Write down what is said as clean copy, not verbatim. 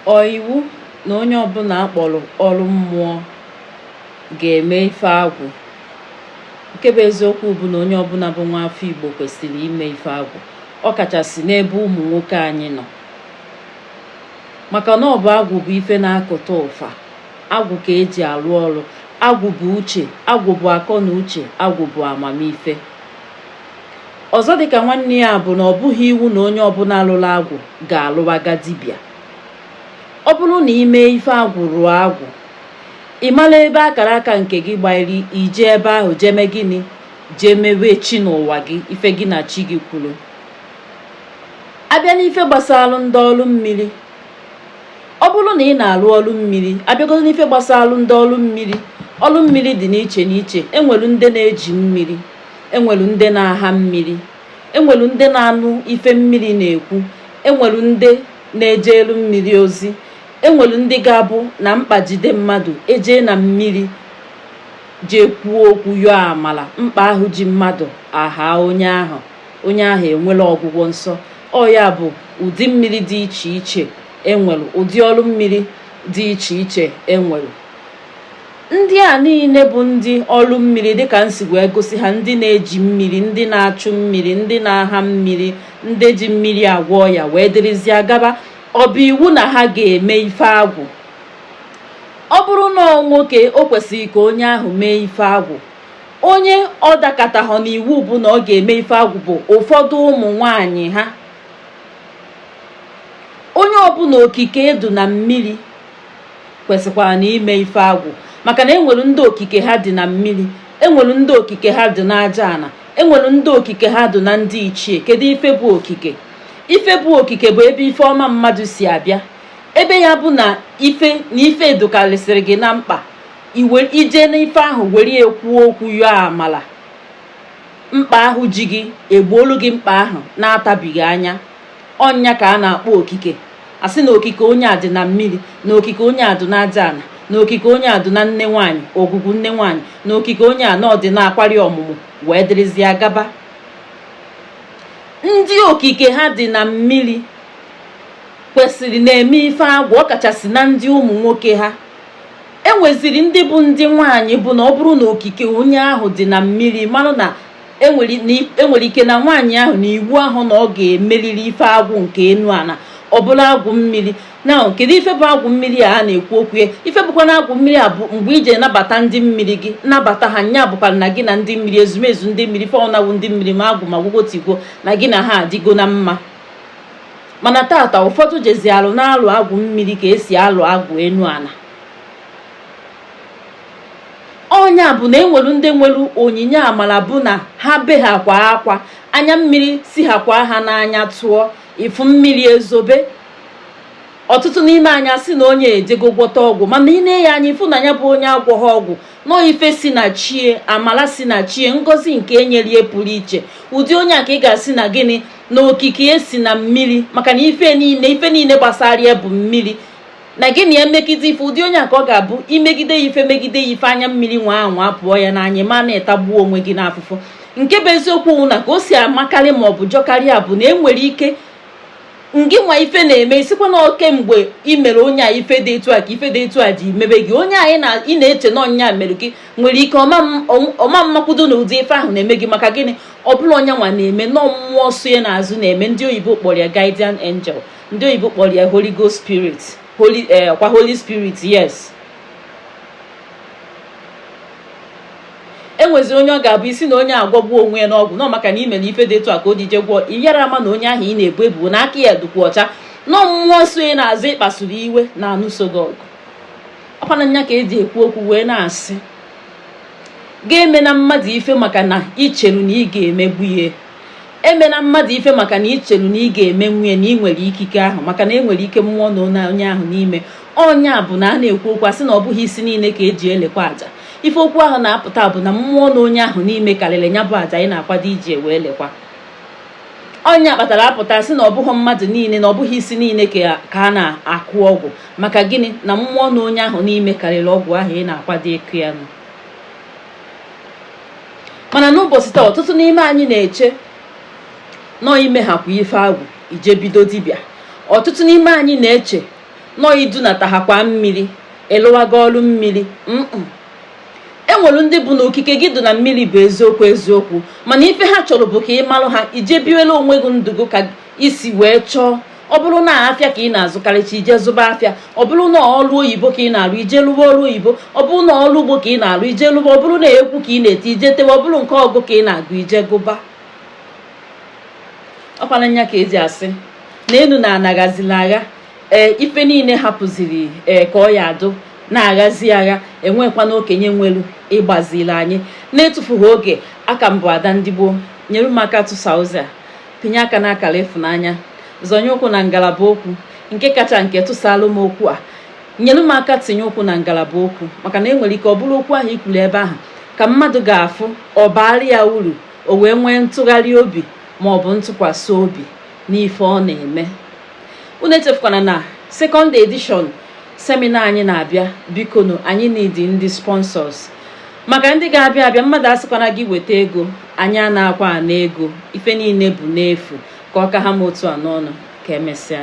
Ọ iwu na onye ọbụla akpọrọ ọrụ mmụọ ga-eme ife agwụ? Nke bụ eziokwu bụ na onye ọbụla bụ nwa afọ Igbo kwesịrị ime ife agwụ, ọ kachasị n'ebe ụmụ nwoke anyị nọ, maka na ọ bụ agwụ bụ ife na-akụta ụfa. Agwụ ka eji arụ ọrụ. Agwụ bụ uche, agwụ bụ akọ na uche, agwụ bụ amamife. Ọzọ dịka nwanne ya bụ na ọ bụghị iwu na onye ọbụla lụrụ agwụ ga-alụwaga dibịa. Ọ bụrụ na ime ife agwụ rụọ agwụ, ị mara ebe akara aka nke gị gbanyere, ije ebe ahụ jeme gịnị? Jee mewe chi n'ụwa gị, ife gị na chi gị kwuru. Abịa n'ife gbasara ndị ọrụ mmiri, ọ bụrụ na ị na-arụ ọrụ mmiri, abịagodo n'ife gbasara ndị ọrụ mmiri dị n'iche n'iche. Enwelu ndị na-eji mmiri, enwelu ndị na-aha mmiri, enwelu ndị na-anụ ife mmiri na-ekwu, enwelu ndị na-eje elu mmiri ozi, enwelu ndị ga-abụ na mkpa jide mmadụ eje na mmiri jee kwuo okwu yọọ amala, mkpa ahụ ji mmadụ aha onye ahụ enwere ọgwụgwọ nsọ. Ọ ya bụ ụdị mmiri dị iche iche enwelu, ụdị ọrụ mmiri dị iche iche enwelu. Ndị a niile bụ ndị ọrụ mmiri, dịka nsi wee gosi ha: ndị na-eji mmiri, ndị na-achụ mmiri, ndị na-aha mmiri, ndị ji mmiri agwọ ọya, wee dịrịzịa gaba. Ọ bụ iwu na ha ga-eme ife agwụ? Ọ bụrụ na ọ nwoke, o kwesịrị ka onye ahụ mee ife agwụ. Onye ọ dakọtaghọ n'iwu bụ na ọ ga-eme ife agwụ bụ ụfọdụ ụmụ nwanyị ha. Onye ọbụla okike edu na mmiri kwesịkwara na ime ife agwụ, maka na enwere ndị okike ha dị na mmiri, enwere ndị okike ha dị n'aja ana, enwere ndị okike ha dị na ndị ichie. Kedu ife bụ okike? Ife bụ okike bụ ebe ife ọma mmadụ si abịa, ebe ya bụ na ife edukarịsịrị gị na mkpa, ije n'ife ahụ were ekwuo okwu yọọ amala, mkpa ahụ ji gị egbuolu gị mkpa ahụ na-atabighị anya. Ọnya ka a na-akpọ okike. Asị na okike onye a dị na mmiri, na okike onye a dị n'aja ana, na okike onye a dị na nne nwaanyị, ogwugwu nne nwaanyị, na okike onye a nọ dị na-akwari ọmụmụ, wee dịrịzịa gaba. Ndị okike ha dị na mmiri kwesịrị na-eme ife agwụ, ọ kachasị na ndị ụmụ nwoke ha. Enweziri ndị bụ ndị nwaanyị bụ na ọ bụrụ na okike onye ahụ dị na mmiri, mara na enwere ike na nwaanyị ahụ na iwu ahụ na ọ ga-emeriri ife agwụ nke enu ana, ọ bụla agwụ mmiri. Na kedu ife bụ agwụ mmiri a na-ekwu okwu ya? Ife bụkwa na agwụ mmiri a bụ mgbe ije nabata ndị mmiri gị, nabata ha, nya bụkwara na gị na ndị mmiri, ezumezu ndị mmiri, fọnawụ ndị mmiri, ma agwụ ma gwugotigwo na gị na ha adịgo na mma. Mana tata ụfọdụ jezi alụ na-alụ agwụ mmiri ka esi alụ agwụ enu ana. Ọnya bụ na enwere ndị nwere onyinye amala bụ na ha beghakwa akwa, anya mmiri si ha kwa ha n'anya tụọ, ifu mmiri ezobe. Ọtụtụ n'ime anya si na onye ejego gwọta ọgwụ, mana ị na-enye anya ifu na ya bụ onye agwọghị ọgwụ, nọọ ife si na chie, amala si na chie, ngozi nke enyelie pụrụ iche. Ụdị onye a ka ị ga-asị na gịnị? Na okike esi na mmiri, maka na ife niile gbasara ya bụ mmiri. Na gịnị emegide ife? Ụdị onye a ka ọ ga-abụ imegide ya ife, megide ya ife, anya mmiri nwa anwa pụọ ya n'anya, ma na-etagbuo onwe gị n'afụfụ. Nke bụ eziokwu na ka o si amakarị ma ọ bụ jọkarịa bụ na enwere ike ngị nwa ife na-eme isikwa na oke mgbe ị mere onye a ife dị etu a, ka ife dị etu a ji mebe gị. Onye a ị na-eche na ọnya mere gị nwere ike ọma mmakwudo na ụdị ife ahụ na-eme gị. Maka gịnị? Ọ bụla onye nwa na-eme nọọ mmụọ so ya n'azụ na-eme. Ndị oyibo kpọrọ ya guardian angel, ndị oyibo kpọrọ ya Holy Ghost Spirit, Holy Spirit. Yes, enwezi onye ọ ga-abụ isi na onye agwọgbuo onwe ya n'ọgwụ nọ maka na imere ife dị etu a ka o jije gwọọ. Iyara ama na onye ahụ ị na-ebu ebubo na aka ya dụkwa ọcha, nọ mmụọ so ya n'azụ ịkpasuru iwe na anụso gị ọgụ. Ọkwana nya ka eji ekwu okwu wee na-asị ga-eme na mmadụ ife maka na icheru na ị ga-emegbu ya. Eme na mmadụ ife maka na icheru na ị ga-eme nwunye na ị nwere ikike ahụ, maka na enwere ike mmụọ na onye ahụ n'ime. Ọnya bụ na a na-ekwu okwu asị na ọ bụghị isi niile ka eji elekwa aja. Ife okwu ahụ na-apụta bụ na mmụọ na onye ahụ n'ime karịrị ya bụ aja anyị na-akwado iji wee lekwa. Ọnya kpatara apụta sị na ọ bụghị mmadụ niile, na ọ bụghị isi niile ka a na-akụ ọgwụ. Maka gịnị? Na mmụọ na onye ahụ n'ime karịrị ọgwụ ahụ ị na-akwado ịkụ ya nụ. Mana n'ụbọchị taa ọtụtụ n'ime anyị na-eche nọ ime ha kwa ife agwụ ije bido dibịa. Ọtụtụ n'ime anyị na-eche nọ idunata ha kwa mmiri ịlụwago ọrụ mmiri. Enwere ndị bụ na okike gị dị na mmiri bụ eziokwu mana ife ha chọrọ bụ ka ị malụ ha ije biwela onwe gị ndụ ka isi wee chọọ. Ọ bụrụ na afịa ka ị na-azụkarịcha ije zụba afịa, ọ bụrụ na ọrụ oyibo ka ị na-arụ ije lụba ọrụ oyibo, ọ bụrụ na ọrụ ugbo ka ị na-arụ ije lụba, ọ bụrụ na ekwu ka ị na-ete ije tewe, ọ bụrụ nke ọgụ ka ị na-agụ ije gụba. Ọkwana nya ka eji asị na enu na anaghazila agha ife niile hapụziri ka ọ ya adụ na-aghazi agha. Enwekwana okenye nwelu ịgbazili anyị na-etufughị oge. Aka mbụ Ada Ndị Gboo. Nyere m aka tụsa ụzọ a, pinye aka n'akara ịfụnanya, zọnye ụkwụ na ngalaba okwu nke kacha nke tụsalụ m okwu a. Nyere m aka tinye ụkwụ na ngalaba okwu, maka na enwere ike ọ bụrụ okwu ahụ ikwuru ebe ahụ ka mmadụ ga-afụ ọ baara ya uru, o wee nwee ntụgharị obi ma ọ bụ ntụkwasị obi n'ife ọ na-eme. Unu echefukwana na second edition semina anyị na-abịa. Bikonu, anyị need ndị sponsors. Maka ndị ga-abịa mmadụ asịkwana gị weta ego, anyị a na-akwa na ego, ife niile bụ n'efu, ka ọ ka ha ma otu a n'ọnụ. Ka emesịa.